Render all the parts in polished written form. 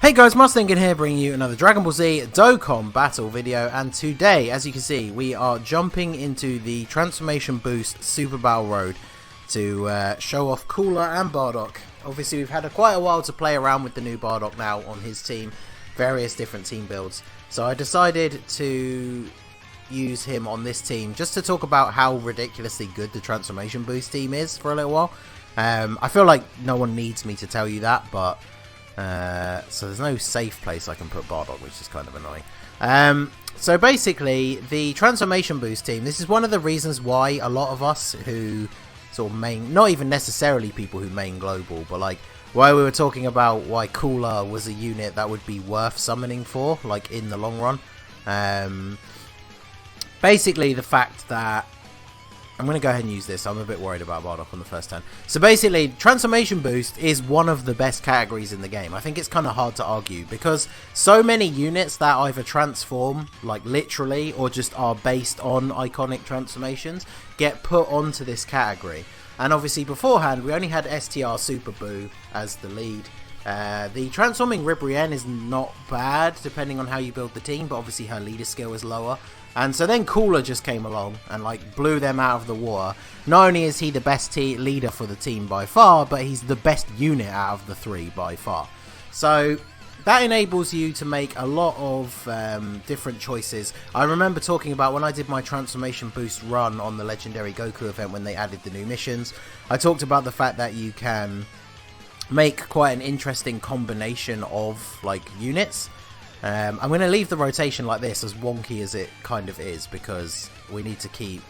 Hey guys, Ningen here, bringing you another Dragon Ball Z Dokkan battle video, and today, as you can see, we are jumping into the Transformation Boost Super Battle Road to show off Cooler and Bardock. Obviously, we've had quite a while to play around with the new Bardock now on his team, various different team builds, so I decided to use him on this team just to talk about how ridiculously good the Transformation Boost team is for a little while. I feel like no one needs me to tell you that, but so there's no safe place I can put Bardock, which is kind of annoying. So basically, the Transformation Boost team, this is one of the reasons why a lot of us who sort of main, not even necessarily people who main global, but like why we were talking about why Cooler was a unit that would be worth summoning for, like in the long run. Basically the fact that I'm going to go ahead and use this. I'm a bit worried about Bardock on the first turn. So basically, Transformation Boost is one of the best categories in the game. I think it's kind of hard to argue because so many units that either transform, like literally, or just are based on iconic transformations, get put onto this category. And obviously beforehand, we only had STR Super Boo as the lead. The transforming Ribrienne is not bad, depending on how you build the team, but obviously her leader skill is lower. And so then Cooler just came along and like blew them out of the water. Not only is he the best leader for the team by far, but he's the best unit out of the three by far. So that enables you to make a lot of different choices. I remember talking about when I did my Transformation Boost run on the Legendary Goku event when they added the new missions. I talked about the fact that you can make quite an interesting combination of like units. I'm going to leave the rotation like this, as wonky as it kind of is, because we need to keep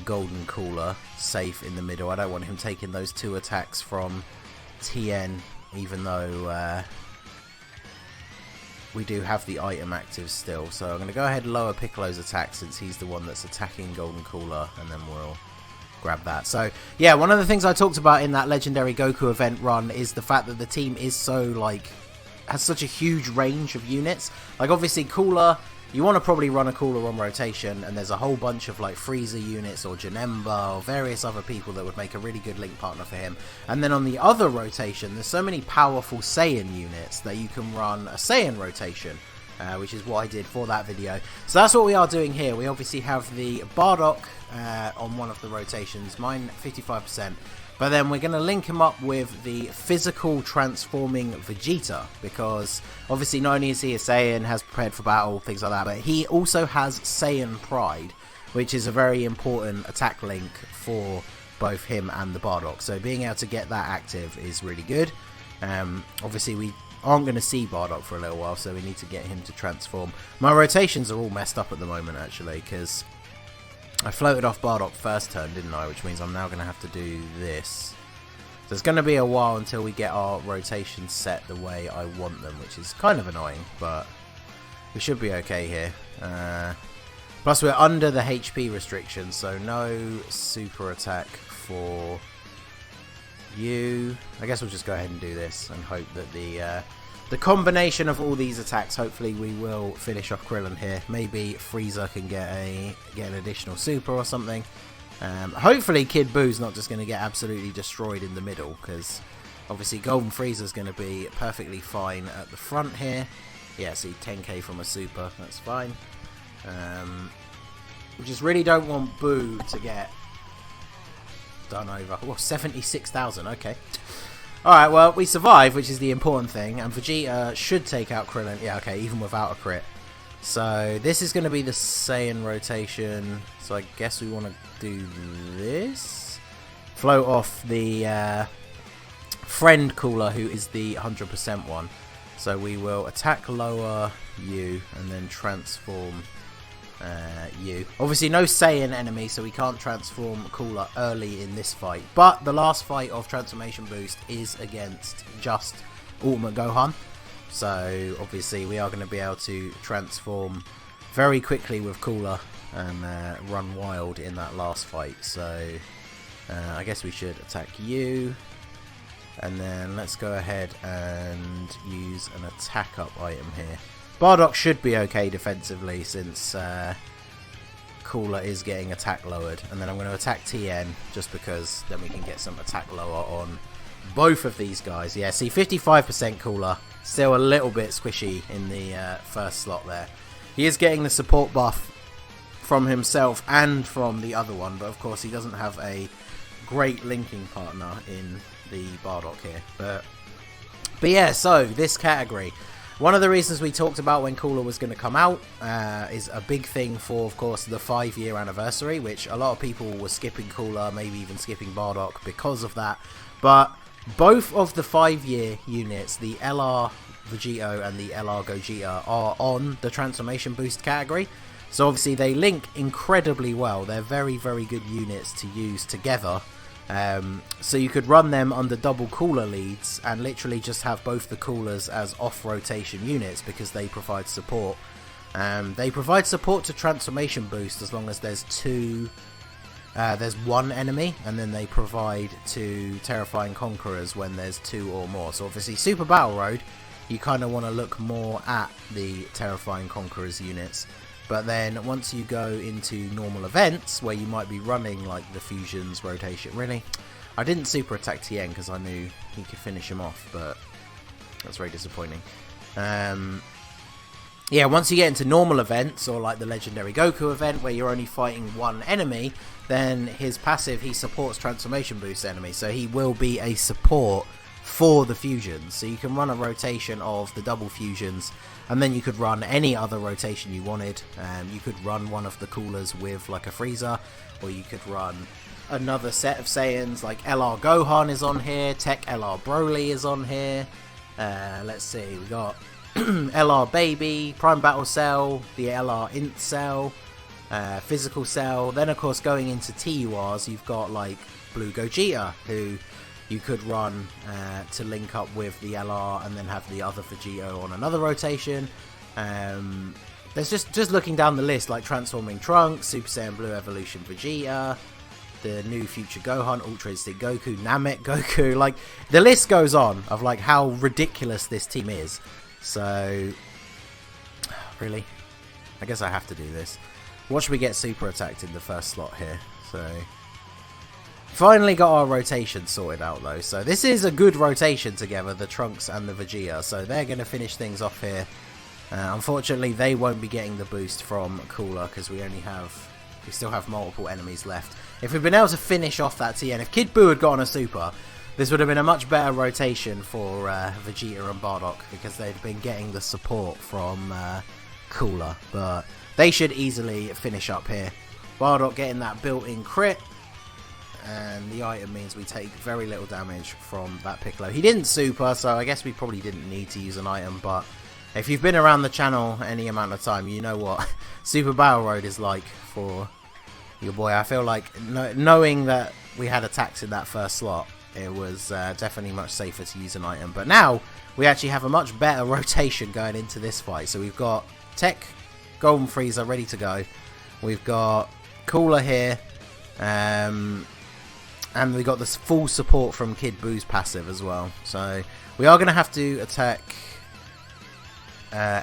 Golden Cooler safe in the middle. I don't want him taking those two attacks from TN, even though we do have the item active still. So I'm going to go ahead and lower Piccolo's attack since he's the one that's attacking Golden Cooler, and then we'll grab that. So yeah, one of the things I talked about in that Legendary Goku event run is the fact that the team is so like has such a huge range of units. Like obviously Cooler, you want to probably run a Cooler on rotation, and there's a whole bunch of like Frieza units or Janemba or various other people that would make a really good link partner for him. And then on the other rotation, there's so many powerful Saiyan units that you can run a Saiyan rotation, which is what I did for that video. So that's what we are doing here. We obviously have the Bardock on one of the rotations, mine 55%. But then we're going to link him up with the physical transforming Vegeta, because obviously not only is he a Saiyan, has prepared for battle, things like that, but he also has Saiyan Pride, which is a very important attack link for both him and the Bardock. So being able to get that active is really good. Obviously we aren't going to see Bardock for a little while, so we need to get him to transform. My rotations are all messed up at the moment actually, because I floated off Bardock first turn, didn't I? Which means I'm now going to have to do this. So it's going to be a while until we get our rotations set the way I want them, which is kind of annoying, but we should be okay here. Plus we're under the HP restriction, so no super attack for you. I guess we'll just go ahead and do this and hope that the combination of all these attacks, hopefully we will finish off Krillin here. Maybe Frieza can get an additional super or something. Hopefully Kid Boo's not just going to get absolutely destroyed in the middle, because obviously Golden Frieza's going to be perfectly fine at the front here. Yeah, see 10k from a super, that's fine. We just really don't want Boo to get done over. Oh, 76,000, okay. Alright, well, we survived, which is the important thing, and Vegeta should take out Krillin. Yeah, okay, even without a crit. So, this is going to be the Saiyan rotation, so I guess we want to do this. Float off the friend Cooler, who is the 100% one. So we will attack lower you, and then transform you. Obviously no Saiyan enemy, so we can't transform Cooler early in this fight, but the last fight of Transformation Boost is against just Ultimate Gohan, so obviously we are going to be able to transform very quickly with Cooler and run wild in that last fight. So I guess we should attack you, and then let's go ahead and use an attack up item here. Bardock should be okay defensively since Cooler is getting attack lowered, and then I'm going to attack TN just because then we can get some attack lower on both of these guys. Yeah, see, 55% Cooler, still a little bit squishy in the first slot there. He is getting the support buff from himself and from the other one, but of course he doesn't have a great linking partner in the Bardock here. But yeah, so this category, one of the reasons we talked about when Cooler was going to come out is a big thing for, of course, the 5-year anniversary, which a lot of people were skipping Cooler, maybe even skipping Bardock because of that. But both of the 5-year units, the LR Vegito and the LR Gogeta, are on the transformation boost category. So obviously they link incredibly well. They're very, very good units to use together. So you could run them under double Cooler leads and literally just have both the Coolers as off-rotation units because they provide support. They provide support to transformation boost as long as there's one enemy, and then they provide to Terrifying Conquerors when there's 2 or more. So obviously Super Battle Road, you kind of want to look more at the Terrifying Conquerors units. But then once you go into normal events where you might be running like the fusions, rotation, really, I didn't super attack Tien because I knew he could finish him off, but that's very disappointing. Yeah, once you get into normal events or like the Legendary Goku event where you're only fighting one enemy, then his passive, he supports transformation boost enemies, so he will be a support for the fusions. So you can run a rotation of the double fusions, and then you could run any other rotation you wanted. You could run one of the Coolers with like a Frieza, or you could run another set of Saiyans, like LR Gohan is on here, Tech LR Broly is on here. Let's see, we got LR Baby, Prime Battle Cell, the LR Int Cell, Physical Cell. Then of course going into TURs, you've got like Blue Gogeta, who you could run to link up with the LR and then have the other Vegito on another rotation. There's just looking down the list, like Transforming Trunks, Super Saiyan Blue Evolution Vegeta, the new Future Gohan, Ultra Instinct Goku, Namek Goku. Like, the list goes on of like how ridiculous this team is. So, really? I guess I have to do this. Watch me get super attacked in the first slot here. So, finally got our rotation sorted out though. So this is a good rotation together, the Trunks and the Vegeta. So they're going to finish things off here. Unfortunately, they won't be getting the boost from Cooler because we still have multiple enemies left. If we'd been able to finish off that TN, if Kid Buu had gotten a super, this would have been a much better rotation for Vegeta and Bardock because they'd been getting the support from Cooler. But they should easily finish up here. Bardock getting that built-in crit. And the item means we take very little damage from that Piccolo. He didn't super, so I guess we probably didn't need to use an item. But if you've been around the channel any amount of time, you know what Super Battle Road is like for your boy. I feel like knowing that we had attacks in that first slot, it was definitely much safer to use an item. But now we actually have a much better rotation going into this fight. So we've got Tech Golden Frieza ready to go. We've got Cooler here. And we got this full support from Kid Buu's passive as well. So we are going to have to attack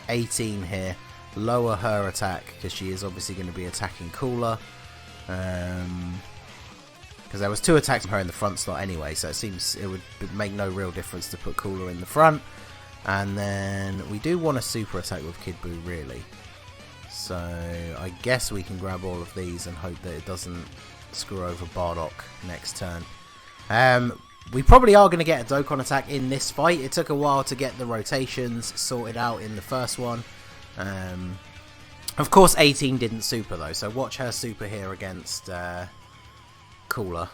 18 here. Lower her attack because she is obviously going to be attacking Cooler. Because there was 2 attacks from her in the front slot anyway. So it seems it would make no real difference to put Cooler in the front. And then we do want a super attack with Kid Buu really. So I guess we can grab all of these and hope that it doesn't screw over Bardock next turn. We probably are going to get a Dokkan attack in this fight. It took a while to get the rotations sorted out in the first one. Of course 18 didn't super though, so watch her super here against Cooler.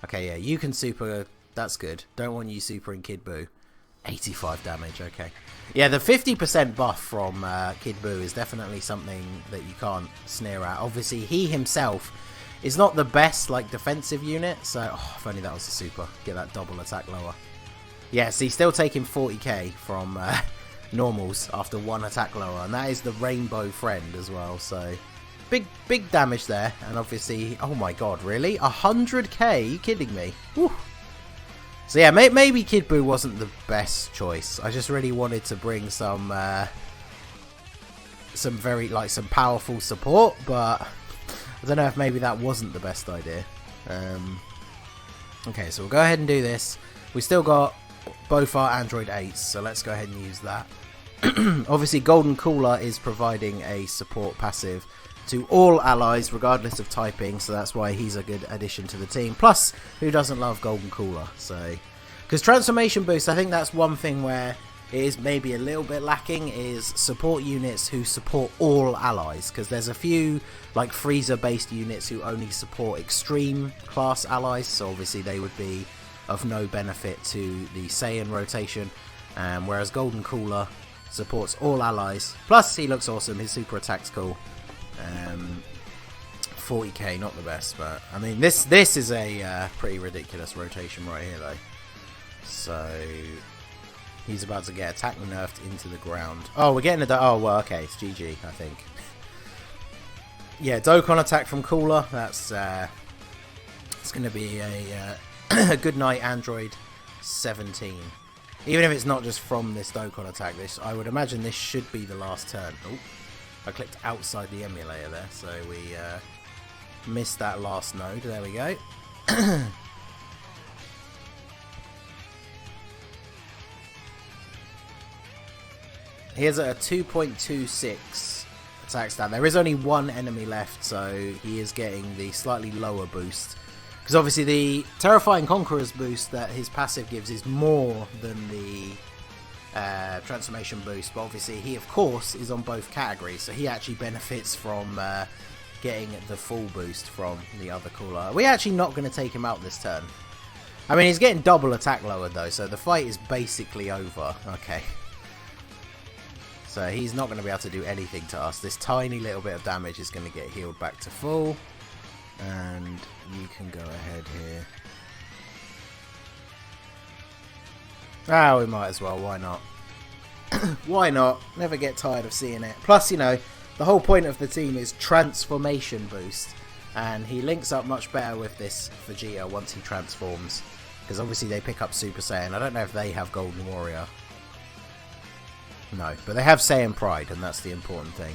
Okay, yeah, you can super, that's good. Don't want you supering Kid Buu. 85 damage, okay. Yeah, the 50% buff from Kid Buu is definitely something that you can't sneer at. Obviously he himself is not the best like defensive unit, so if only that was a super. Get that double attack lower. Yeah, so he's still taking 40k from normals after 1 attack lower, and that is the Rainbow Friend as well, so big damage there. And obviously, oh my god, really? 100k? Are you kidding me? Woo. So yeah, maybe Kid Buu wasn't the best choice. I just really wanted to bring some very some powerful support, but I don't know if maybe that wasn't the best idea. Okay, so we'll go ahead and do this. We still got both are Android 8s, so let's go ahead and use that. Obviously, Golden Cooler is providing a support passive to all allies, regardless of typing, so that's why he's a good addition to the team. Plus, who doesn't love Golden Cooler? So, because Transformation Boost, I think that's one thing where it is maybe a little bit lacking, is support units who support all allies, because there's a few like Freezer based units who only support extreme class allies, so obviously they would be of no benefit to the Saiyan rotation, whereas Golden Cooler supports all allies. Plus he looks awesome, his super attack's cool. 40k, not the best, but I mean this is a pretty ridiculous rotation right here though. So he's about to get attack nerfed into the ground. Oh, we're getting oh well, okay, it's GG I think. Yeah, Dokkan attack from Cooler. That's it's going to be a good night Android 17. Even if it's not just from this Dokkan attack, I would imagine this should be the last turn. Oh, I clicked outside the emulator there, so we missed that last node. There we go. Here's a 2.26 attack stat. There is only one enemy left, so he is getting the slightly lower boost. Because obviously the Terrifying Conqueror's boost that his passive gives is more than the transformation boost. But obviously he, of course, is on both categories. So he actually benefits from getting the full boost from the other Cooler. We're actually not going to take him out this turn. I mean, he's getting double attack lowered, though. So the fight is basically over. Okay. So he's not going to be able to do anything to us. This tiny little bit of damage is going to get healed back to full. And you can go ahead here. Ah, we might as well. Why not? Why not? Never get tired of seeing it. Plus, you know, the whole point of the team is transformation boost. And he links up much better with this Vegeta once he transforms. Because obviously they pick up Super Saiyan. I don't know if they have Golden Warrior. No, but they have Saiyan Pride, and that's the important thing.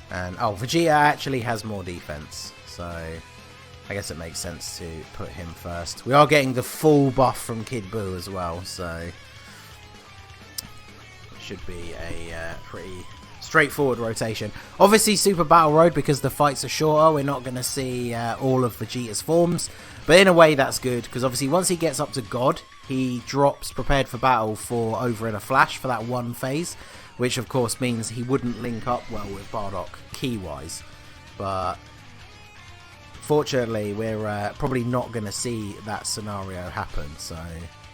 And, oh, Vegeta actually has more defense, so I guess it makes sense to put him first. We are getting the full buff from Kid Buu as well, so it should be a pretty straightforward rotation. Obviously, Super Battle Road, because the fights are shorter, we're not going to see all of Vegeta's forms, but in a way that's good, because obviously once he gets up to God, he drops Prepared for Battle for over in a flash for that one phase, which of course means he wouldn't link up well with Bardock key-wise. But fortunately, we're probably not going to see that scenario happen. So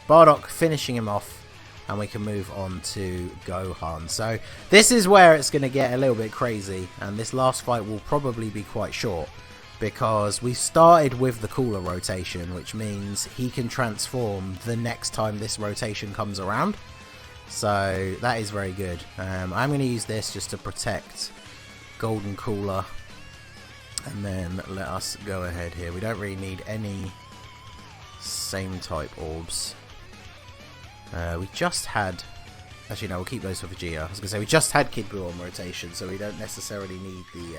Bardock finishing him off, and we can move on to Gohan. So this is where it's going to get a little bit crazy, and this last fight will probably be quite short. Because we started with the Cooler rotation, which means he can transform the next time this rotation comes around. So that is very good. I'm going to use this just to protect Golden Cooler. And then let us go ahead here. We don't really need any same type orbs. We just had... Actually, no, we'll keep those for Vegeta. I was going to say, we just had Kid Buu on rotation, so we don't necessarily need the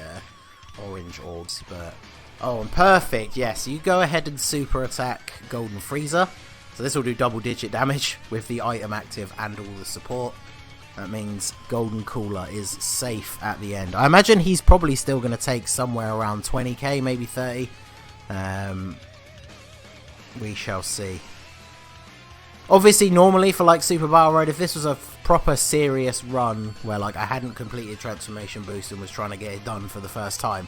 orange orbs, but oh, and perfect. Yes, you go ahead and super attack Golden Frieza, so this will do double digit damage with the item active and all the support. That means Golden Cooler is safe at the end. I imagine he's probably still going to take somewhere around 20k, maybe 30. We shall see. Obviously, normally for like Super Battle Road, if this was a proper serious run where like I hadn't completed Transformation Boost and was trying to get it done for the first time,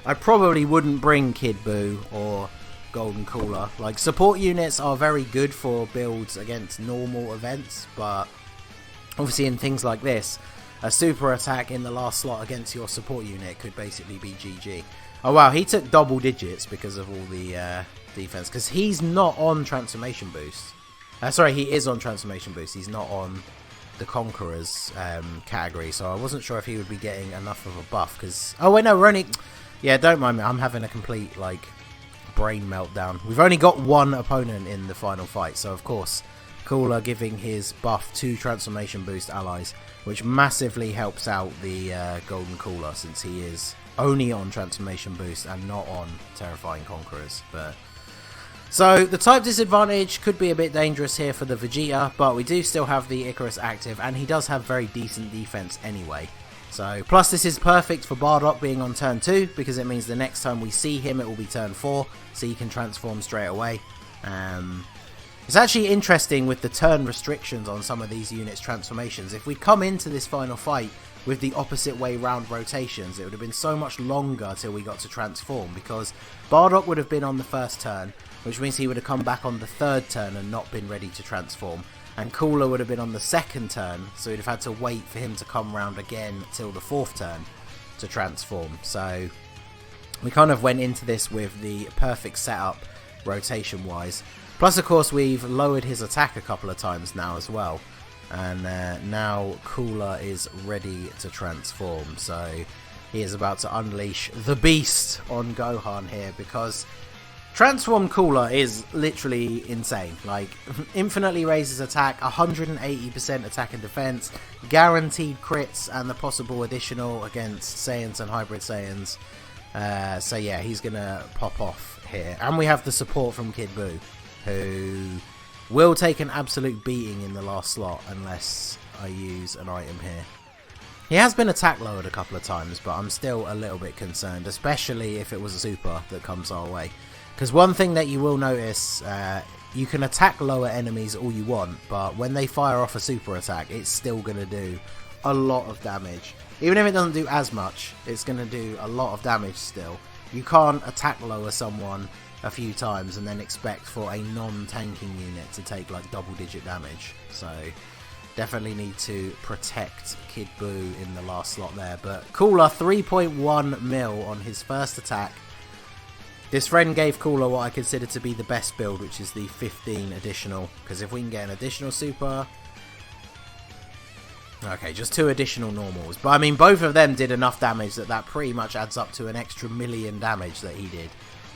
I probably wouldn't bring Kid Buu or Golden Cooler. Like, support units are very good for builds against normal events, but obviously in things like this, a super attack in the last slot against your support unit could basically be GG. Oh wow, he took double digits because of all the defense, because he's not on Transformation Boost. Sorry, he is on Transformation Boost. He's not on the Conqueror's category, so I wasn't sure if he would be getting enough of a buff. Because oh wait, no, we're only... Yeah, don't mind me. I'm having a complete like brain meltdown. We've only got one opponent in the final fight, so of course, Cooler giving his buff to Transformation Boost allies, which massively helps out the Golden Cooler, since he is only on Transformation Boost and not on Terrifying Conquerors. But So the type disadvantage could be a bit dangerous here for the Vegeta, but we do still have the Icarus active, and he does have very decent defense anyway. So, plus this is perfect for Bardock being on turn 2, because it means the next time we see him it will be turn 4, so he can transform straight away. It's actually interesting with the turn restrictions on some of these units' transformations. If we come into this final fight with the opposite way round rotations, it would have been so much longer till we got to transform, because Bardock would have been on the first turn, which means he would have come back on the third turn and not been ready to transform. And Cooler would have been on the second turn, so we'd have had to wait for him to come round again till the fourth turn to transform. So we kind of went into this with the perfect setup rotation-wise. Plus, of course, we've lowered his attack a couple of times now as well. And now Cooler is ready to transform. So he is about to unleash the beast on Gohan here, because Transform Cooler is literally insane. Like, infinitely raises attack, 180% attack and defense, guaranteed crits, and the possible additional against Saiyans and Hybrid Saiyans. So yeah, he's gonna pop off here. And we have the support from Kid Buu, who will take an absolute beating in the last slot unless I use an item here. He has been attack lowered a couple of times, but I'm still a little bit concerned, especially if it was a super that comes our way. Because one thing that you will notice, you can attack lower enemies all you want, but when they fire off a super attack, it's still going to do a lot of damage. Even if it doesn't do as much, it's going to do a lot of damage still. You can't attack lower someone a few times and then expect for a non-tanking unit to take like double-digit damage. So definitely need to protect Kid Buu in the last slot there. But Cooler, 3.1 mil on his first attack. This friend gave Cooler what I consider to be the best build, which is the 15 additional, because if we can get an additional super... Okay, just 2 additional normals. But I mean, both of them did enough damage that pretty much adds up to an extra million damage that he did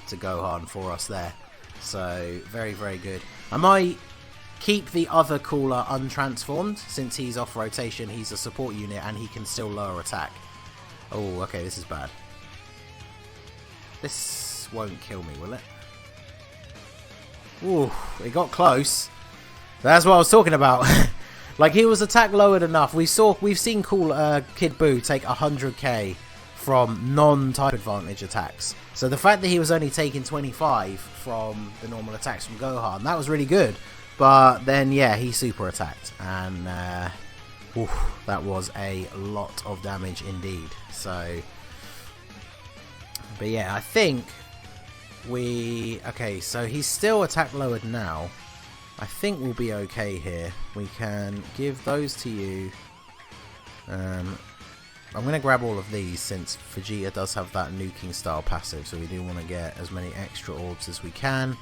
to Gohan for us there. So, very, very good. I might keep the other Cooler untransformed, since he's off rotation, he's a support unit, and he can still lower attack. Oh, okay, this is bad. This won't kill me, will it? Ooh, it got close. That's what I was talking about. Like, he was attack lowered enough. We've seen Kid Buu take 100k from non-type advantage attacks. So the fact that he was only taking 25 from the normal attacks from Gohan, that was really good. But then, yeah, he super attacked, and that was a lot of damage indeed. So, but yeah, I think okay, so he's still attack lowered now. I think we'll be okay here. We can give those to you. I'm going to grab all of these since Vegeta does have that nuking style passive, so we do want to get as many extra orbs as we can.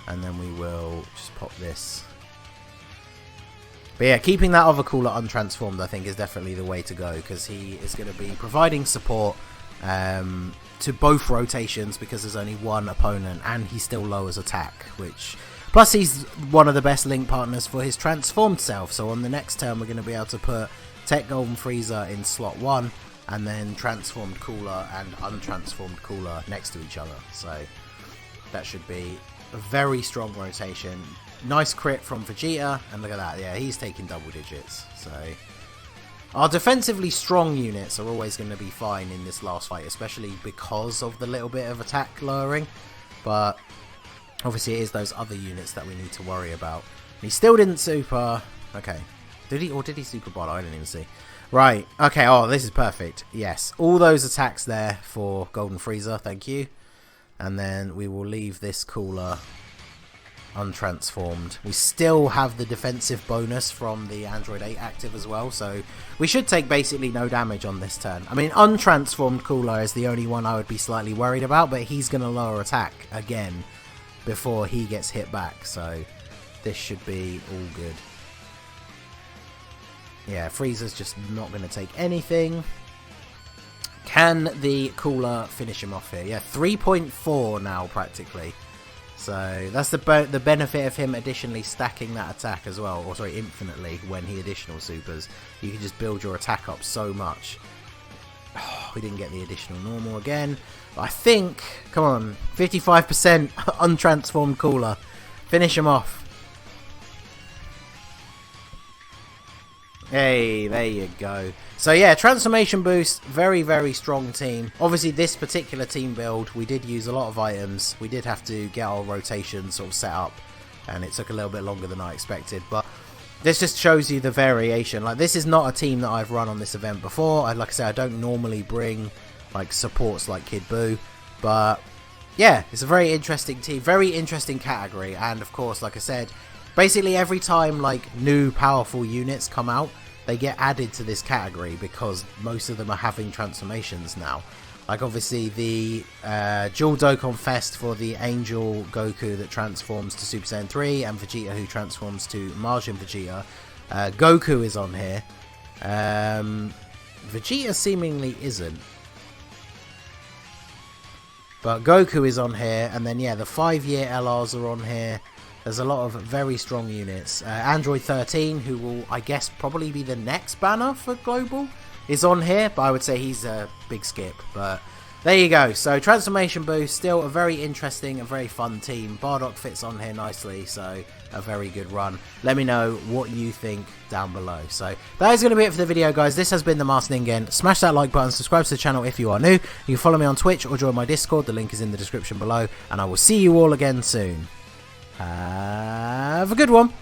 And then we will just pop this. But yeah, keeping that other Cooler untransformed I think is definitely the way to go, because he is going to be providing support to both rotations, because there's only one opponent, and he still lowers attack, which... Plus he's one of the best link partners for his transformed self, so on the next turn we're going to be able to put Tech Golden Frieza in slot 1, and then transformed Cooler and untransformed Cooler next to each other. So that should be a very strong rotation. Nice crit from Vegeta, and look at that, yeah, he's taking double digits. So our defensively strong units are always going to be fine in this last fight, especially because of the little bit of attack lowering. But obviously it is those other units that we need to worry about. He still didn't super... Okay. Did he super bot? I didn't even see. Right. Okay, oh, this is perfect. Yes. All those attacks there for Golden Frieza. Thank you. And then we will leave this Cooler untransformed. We still have the defensive bonus from the Android 8 active as well, so we should take basically no damage on this turn. I mean, untransformed Cooler is the only one I would be slightly worried about, but he's going to lower attack again before he gets hit back, so this should be all good. Yeah, Frieza's just not going to take anything. Can the Cooler finish him off here? Yeah, 3.4 now practically. So that's the benefit of him additionally stacking that attack as well, or sorry, infinitely when he additional supers. You can just build your attack up so much. Oh, We didn't get the additional normal again. But I think, come on, 55% untransformed cooler. Finish him off. Hey, there you go. So yeah, transformation boost, very, very strong team. Obviously this particular team build, we did use a lot of items. We did have to get our rotation sort of set up, and it took a little bit longer than I expected. But this just shows you the variation. Like, this is not a team that I've run on this event before. Like I said, I don't normally bring like supports like Kid Buu, but yeah, it's a very interesting team, very interesting category. And of course, like I said, basically every time like new powerful units come out, they get added to this category because most of them are having transformations now. Like obviously the Dual Dokkan Fest for the Angel Goku that transforms to Super Saiyan 3 and Vegeta who transforms to Majin Vegeta. Goku is on here. Vegeta seemingly isn't. But Goku is on here, and then yeah, the 5-year LRs are on here. There's a lot of very strong units. Android 13, who will, I guess, probably be the next banner for Global, is on here, but I would say he's a big skip. But there you go. So Transformation Boost, still a very interesting and very fun team. Bardock fits on here nicely, so a very good run. Let me know what you think down below. So that is going to be it for the video, guys. This has been the Masked Ningen. Smash that like button, subscribe to the channel if you are new. You can follow me on Twitch or join my Discord. The link is in the description below, and I will see you all again soon. Have a good one.